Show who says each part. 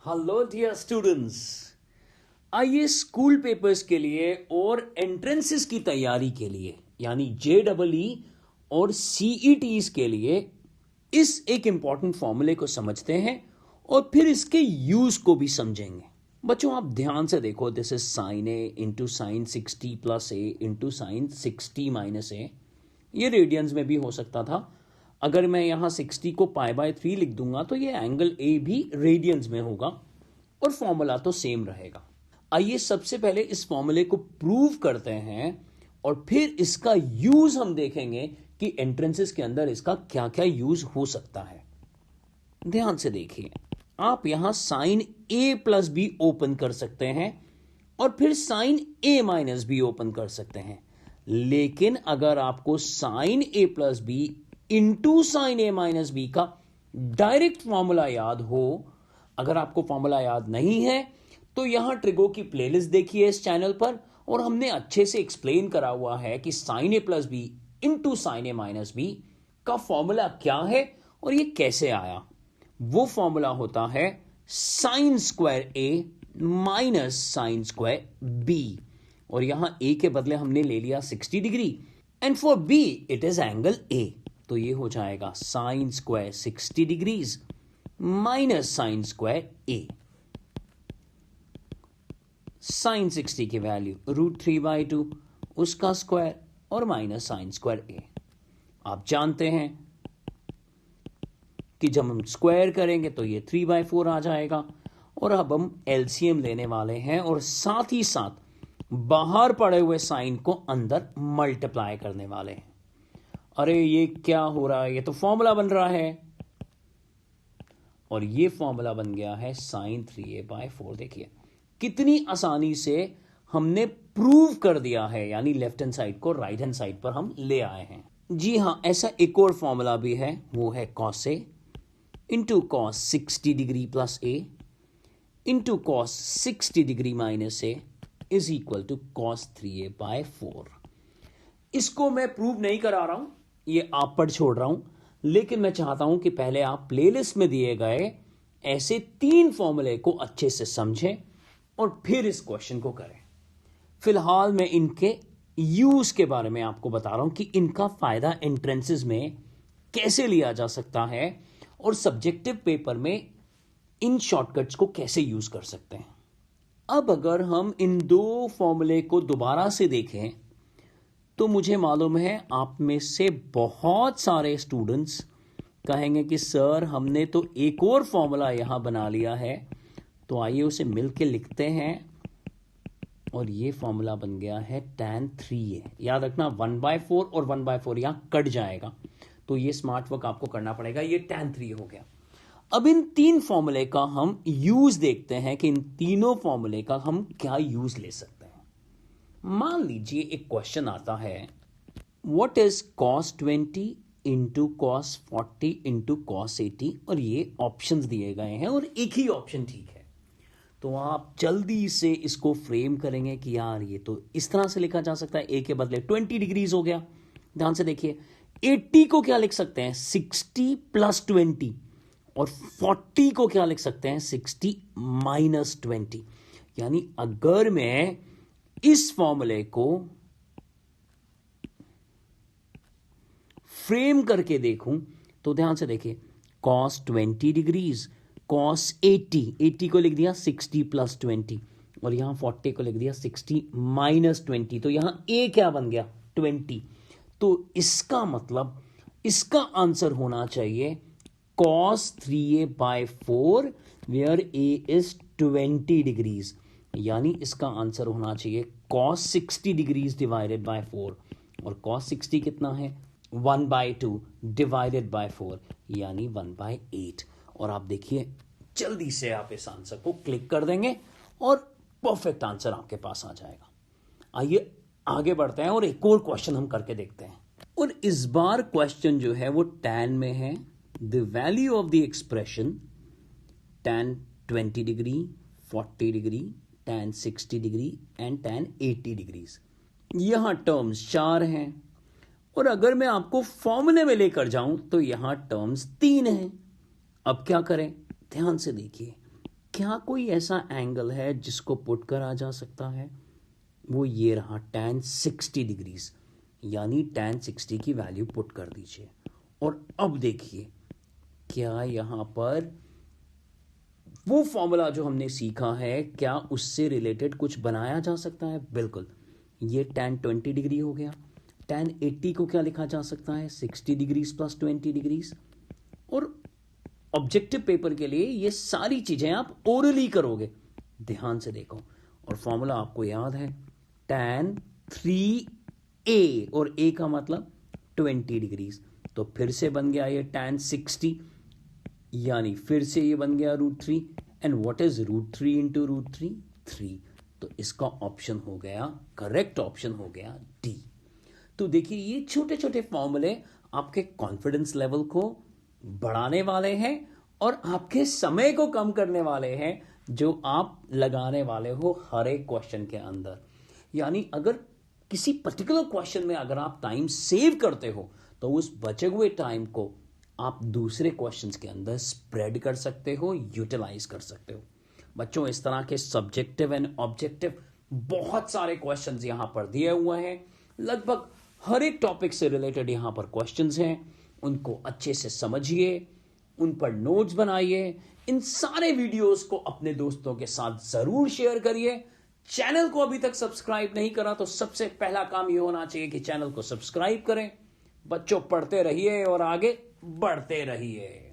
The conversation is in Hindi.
Speaker 1: Hello dear students. आइए स्कूल पेपर्स के लिए और एंट्रेंसेस की तैयारी के लिए यानी JEE और CETs के लिए इस एक इंपॉर्टेंट फॉर्मूले को समझते हैं और फिर इसके यूज को भी समझेंगे। बच्चों आप ध्यान से देखो, this is sine A into sine 60 plus A into sine 60 minus A. ये रेडियंस में भी हो सकता था। अगर मैं यहाँ 60 को π/3 लिख दूंगा तो ये एंगल ए भी रेडियंस में होगा और फॉर्मूला तो सेम रहेगा। आइए सबसे पहले इस फॉर्मूले को प्रूव करते हैं और फिर इसका यूज हम देखेंगे कि एंट्रेंसेस के अंदर इसका क्या क्या यूज हो सकता है। ध्यान से देखिए, आप यहां sine A plus B open कर सकते हैं और फिर sine A minus B open कर सकते हैं। लेकिन अगर आपको sine A plus B into sine A minus B का डायरेक्ट फॉर्मूला याद हो, अगर आपको फॉर्मूला याद नहीं है तो यहां ट्रिगो की प्लेलिस्ट देखिए इस चैनल पर, और हमने अच्छे से एक्सप्लेन करा हुआ है कि sign A plus B into sine A minus B का फॉर्मूला क्या है और ये कैसे आया। वो फॉर्मूला होता है sine square A minus sine square B, और यहां ए के बदले हमने ले लिया 60 degree and for B it is angle A, तो ये हो जाएगा sine square 60 degrees minus sine square A. Sine 60 की वैल्यू √3/2 उसका स्क्वायर और माइनस साइन स्क्वायर ए। आप जानते हैं कि जब हम स्क्वायर करेंगे तो ये 3/4 आ जाएगा, और अब हम एलसीएम लेने वाले हैं और साथ ही साथ बाहर पड़े हुए साइन को अंदर मल्टीप्लाई करने वाले हैं। अरे ये क्या हो रहा है, ये तो फॉर्मूला बन रहा है, और ये फॉर्मूला बन गया है साइन 3a/4। देखिए कितनी आसानी से हमने प्रूव कर दिया है, यानी लेफ्ट हैंड साइड को राइट हैंड साइड पर हम ले आए हैं। जी हां, ऐसा एक और फॉर्मूला भी है, वो है cos A into cos 60 degree plus A into cos 60 degree minus A is equal to cos 3a/4। इसको मैं प्रूव नहीं करा रहा हूं, ये आप पर छोड़ रहा हूं, लेकिन मैं चाहता हूं कि पहले आप प्लेलिस्ट में दिए गए ऐसे 3 फॉर्मूले को अच्छे से समझें और फिर इस क्वेश्चन को करें। फिलहाल मैं इनके यूज के बारे में आपको बता रहा हूं कि इनका फायदा एंट्रेंसेस में कैसे लिया जा सकता है और सब्जेक्टिव पेपर में इन शॉर्टकट्स को कैसे यूज कर सकते हैं। अब अगर हम इन 2 फॉर्मूले को दोबारा से देखें तो मुझे मालूम है आप में से बहुत सारे स्टूडेंट्स कहेंगे कि सर हमने तो एक और फॉर्मूला यहां बना लिया है, तो आइए उसे मिलके लिखते हैं। और ये फॉर्मूला बन गया है tan 3a। याद रखना 1/4 और 1/4 यहां कट जाएगा, तो ये स्मार्ट वर्क आपको करना पड़ेगा। ये tan 3 हो गया। अब इन 3 फॉर्मूले का हम यूज देखते हैं कि इन तीनों फॉर्मूले का हम क्या यूज ले सकते हैं। मान लीजिए एक क्वेश्चन आता है, what is cos 20 into cos 40 into cos 80, और ये ऑप्शंस दिए गए हैं और एक ही ऑप्शन ठीक है। तो आप जल्दी से इसको फ्रेम करेंगे कि यार ये तो इस तरह से लिखा जा सकता है, ए के बदले 20 डिग्रीज हो गया। ध्यान से देखिए, 80 को क्या लिख सकते हैं 60 प्लस 20, और 40 को क्या लिख सकते हैं 60 माइनस 20। यानी अगर मैं इस फॉर्मूले को फ्रेम करके देखूं तो ध्यान से देखिए, cos 20 डिग्रीज cos 80 को लिख दिया 60 प्लस 20, और यहां 40 को लिख दिया 60 माइनस 20, तो यहां a क्या बन गया 20। तो इसका मतलब इसका आंसर होना चाहिए cos 3a/4 where a is 20 degrees, यानी इसका आंसर होना चाहिए cos 60 डिग्रीज डिवाइडेड बाय 4, और cos 60 कितना है 1/2 डिवाइडेड बाय 4, यानी 1/8। और आप देखिए जल्दी से आप इस आंसर को क्लिक कर देंगे और परफेक्ट आंसर आपके पास आ जाएगा। आइए आगे बढ़ते हैं और एक और क्वेश्चन हम करके देखते हैं, और इस बार क्वेश्चन जो है वो tan में है। The value of the expression tan 20 degree 40 degree tan 60 degree and tan 80 degrees. यहां टर्म्स 4 हैं, और अगर मैं आपको फॉर्मूले में लेकर जाऊं तो यहां टर्म्स 3 हैं। अब क्या करें, ध्यान से देखिए, क्या कोई ऐसा एंगल है जिसको पुट करा जा सकता है? वो ये रहा tan 60 डिग्रीज, यानी tan 60 की वैल्यू पुट कर दीजिए। और अब देखिए, क्या यहां पर वो फॉर्मूला जो हमने सीखा है, क्या उससे रिलेटेड कुछ बनाया जा सकता है? बिल्कुल। ये tan 20 डिग्री हो गया। tan 80 को क्या लिखा जा सकता है? 60 डिग्रीज प्लस 20 डिग्रीज। और ऑब्जेक्टिव पेपर के लिए ये सारी चीजें आप ओरली करोगे। ध्यान से देखो, और फॉर्मूला आपको याद है, tan 3a, और a का मतलब 20 डिग्रीज। तो फिर से बन गया ये tan 60, यानी फिर से ये बन गया √3। And what is √3 into √3? 3। तो इसका ऑप्शन हो गया, करेक्ट ऑप्शन हो गया डी। तो देखिए, ये छोटे छोटे फॉर्मूले आपके कॉन्फिडेंस लेवल को बढ़ाने वाले हैं और आपके समय को कम करने वाले हैं जो आप लगाने वाले हो हर एक क्वेश्चन के अंदर। यानी अगर किसी पर्टिकुलर क्वेश्चन में अगर आप टाइम सेव करते हो, तो उस बचे हुए टाइम को आप दूसरे क्वेश्चंस के अंदर स्प्रेड कर सकते हो, यूटिलाइज कर सकते हो। बच्चों, इस तरह के सब्जेक्टिव एंड ऑब्जेक्टिव बहुत सारे क्वेश्चंस यहां पर दिए हुए हैं। लगभग हर एक टॉपिक से रिलेटेड यहां पर क्वेश्चंस हैं। उनको अच्छे से समझिए, उन पर नोट्स बनाइए। इन सारे वीडियोस को अपने दोस्तों के साथ जरूर शेयर करिए। चैनल को अभी तक सब्सक्राइब नहीं करा तो सबसे पहला काम यह होना चाहिए कि चैनल को सब्सक्राइब करें। बच्चों, पढ़ते रहिए और आगे बढ़ते रहिए।